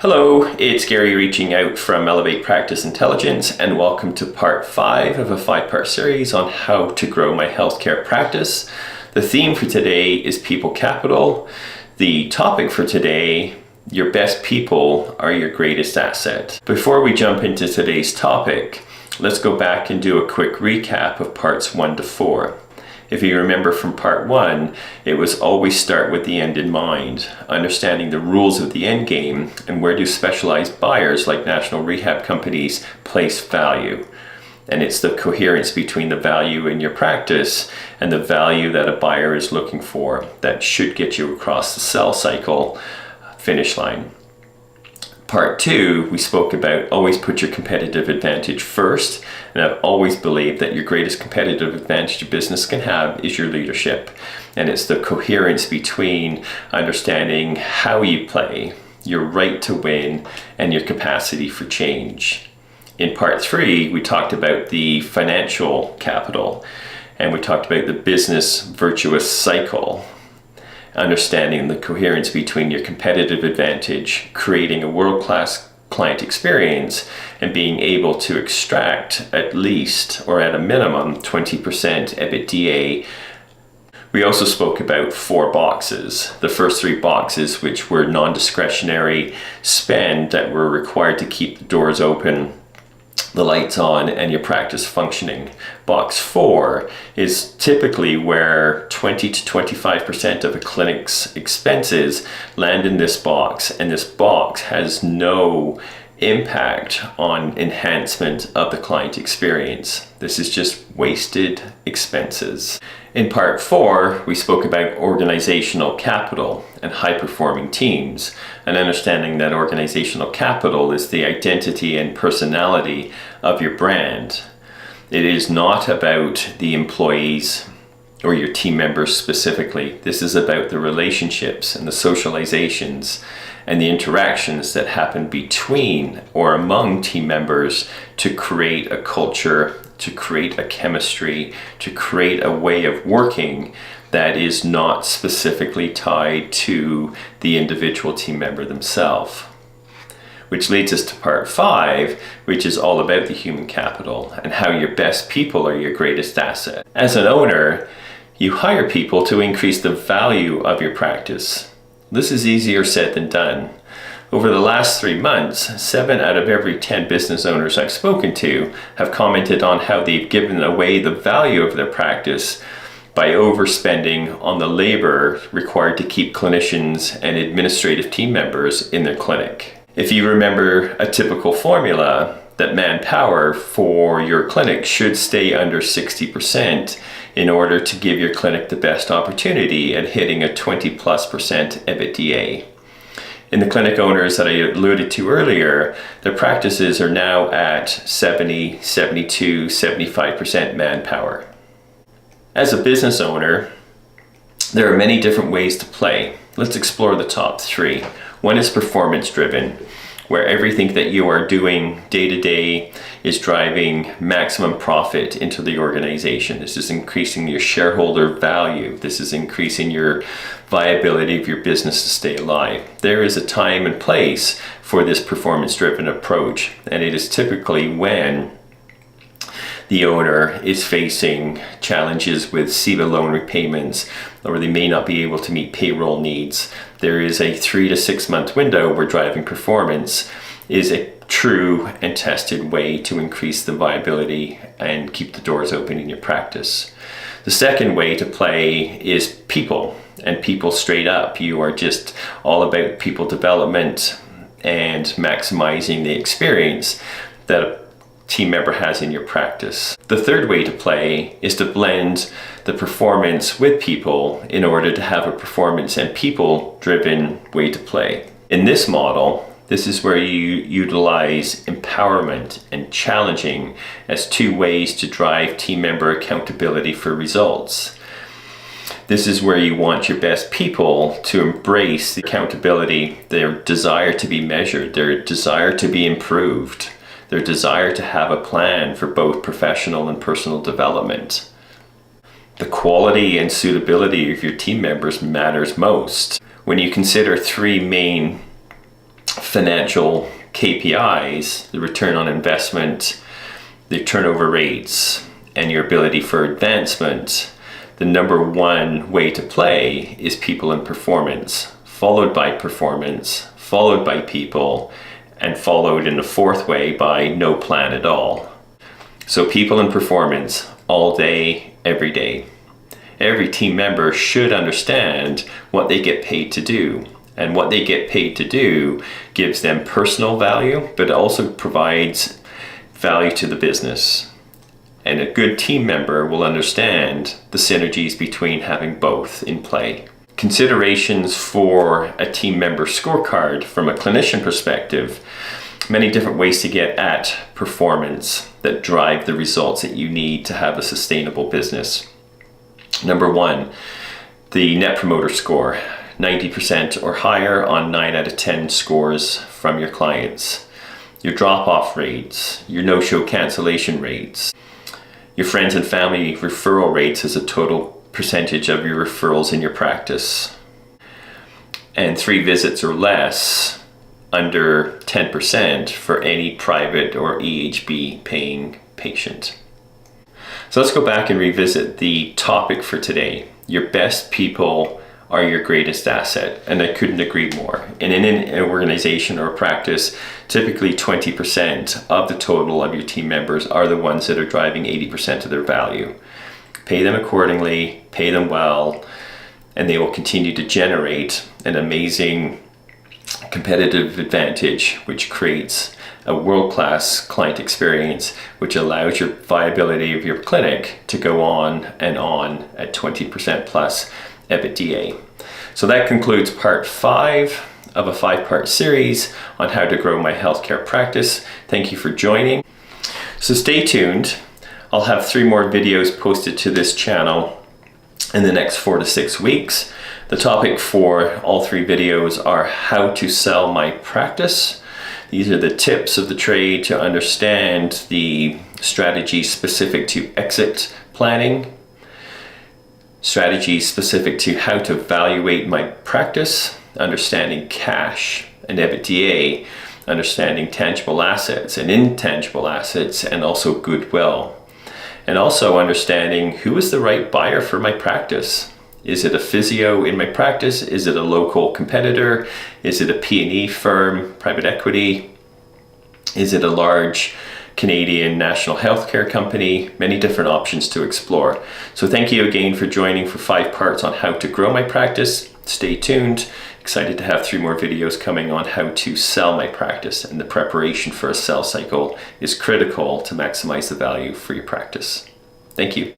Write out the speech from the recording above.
Hello, it's Gary reaching out from Elevate Practice Intelligence, and welcome to part 5 of a 5-part series on how to grow my healthcare practice. The theme for today is people capital. The topic for today, your best people are your greatest asset. Before we jump into today's topic, let's go back and do a quick recap of parts 1 to 4. If you remember from part 1, it was always start with the end in mind, understanding the rules of the end game and where do specialized buyers like national rehab companies place value. And it's the coherence between the value in your practice and the value that a buyer is looking for that should get you across the sell cycle finish line. Part 2, we spoke about always put your competitive advantage first, and I've always believed that your greatest competitive advantage your business can have is your leadership, and it's the coherence between understanding how you play, your right to win, and your capacity for change. In part 3, we talked about the financial capital, and we talked about the business virtuous cycle. Understanding the coherence between your competitive advantage, creating a world-class client experience, and being able to extract at least, or at a minimum, 20% EBITDA. We also spoke about 4 boxes. The first 3 boxes, which were non-discretionary spend that were required to keep the doors open, the lights on, and your practice functioning. Box 4 is typically where 20 to 25% of a clinic's expenses land in this box, and this box has no impact on enhancement of the client experience. This is just wasted expenses. In part 4, we spoke about organizational capital and high-performing teams, and understanding that organizational capital is the identity and personality of your brand. It is not about the employees or your team members specifically. This is about the relationships and the socializations and the interactions that happen between or among team members to create a culture, to create a chemistry, to create a way of working that is not specifically tied to the individual team member themselves. Which leads us to part 5, which is all about the human capital and how your best people are your greatest asset. As an owner, you hire people to increase the value of your practice. This is easier said than done. Over the last 3 months, 7 out of every 10 business owners I've spoken to have commented on how they've given away the value of their practice by overspending on the labor required to keep clinicians and administrative team members in their clinic. If you remember a typical formula, that manpower for your clinic should stay under 60% in order to give your clinic the best opportunity at hitting a 20+% EBITDA. In the clinic owners that I alluded to earlier, their practices are now at 70, 72, 75% manpower. As a business owner, there are many different ways to play. Let's explore the top 3. One is performance driven, where everything that you are doing day to day is driving maximum profit into the organization. This is increasing your shareholder value. This is increasing your viability of your business to stay alive. There is a time and place for this performance-driven approach, and it is typically when the owner is facing challenges with SEBA loan repayments, or they may not be able to meet payroll needs. There is a 3 to 6 month window where driving performance is a true and tested way to increase the viability and keep the doors open in your practice. The second way to play is people, and people straight up. You are just all about people development and maximizing the experience that a team member has in your practice. The third way to play is to blend the performance with people in order to have a performance and people driven way to play. In this model, this is where you utilize empowerment and challenging as 2 ways to drive team member accountability for results. This is where you want your best people to embrace the accountability, their desire to be measured, their desire to be improved, their desire to have a plan for both professional and personal development. The quality and suitability of your team members matters most. When you consider 3 main financial KPIs, the return on investment, the turnover rates, and your ability for advancement, the number one way to play is people and performance, followed by performance, followed by people, and followed in the fourth way by no plan at all. So people and performance all day, every day. Every team member should understand what they get paid to do. And what they get paid to do gives them personal value, but also provides value to the business. And a good team member will understand the synergies between having both in play. Considerations for a team member scorecard from a clinician perspective: many different ways to get at performance that drive the results that you need to have a sustainable business. Number one, the Net Promoter Score, 90% or higher on 9 out of 10 scores from your clients. Your drop-off rates, your no-show cancellation rates, your friends and family referral rates as a total percentage of your referrals in your practice, and 3 visits or less, under 10% for any private or EHB paying patient. So let's go back and revisit the topic for today. Your best people are your greatest asset, and I couldn't agree more. And in an organization or practice, typically 20% of the total of your team members are the ones that are driving 80% of their value. Pay them accordingly, pay them well, and they will continue to generate an amazing competitive advantage, which creates a world-class client experience, which allows your viability of your clinic to go on at 20% plus EBITDA. So that concludes part 5 of a 5-part series on how to grow my healthcare practice. Thank you for joining. So stay tuned. I'll have 3 more videos posted to this channel in the next 4 to 6 weeks. The topic for all 3 videos are how to sell my practice. These are the tips of the trade to understand the strategy specific to exit planning, strategies specific to how to evaluate my practice, understanding cash and EBITDA, understanding tangible assets and intangible assets, and also goodwill. And also understanding who is the right buyer for my practice. Is it a physio in my practice? Is it a local competitor? Is it a P&E firm, private equity? Is it a large Canadian national healthcare company? Many different options to explore. So thank you again for joining for 5 parts on how to grow my practice. Stay tuned. Excited to have 3 more videos coming on how to sell my practice, and the preparation for a sales cycle is critical to maximize the value for your practice. Thank you.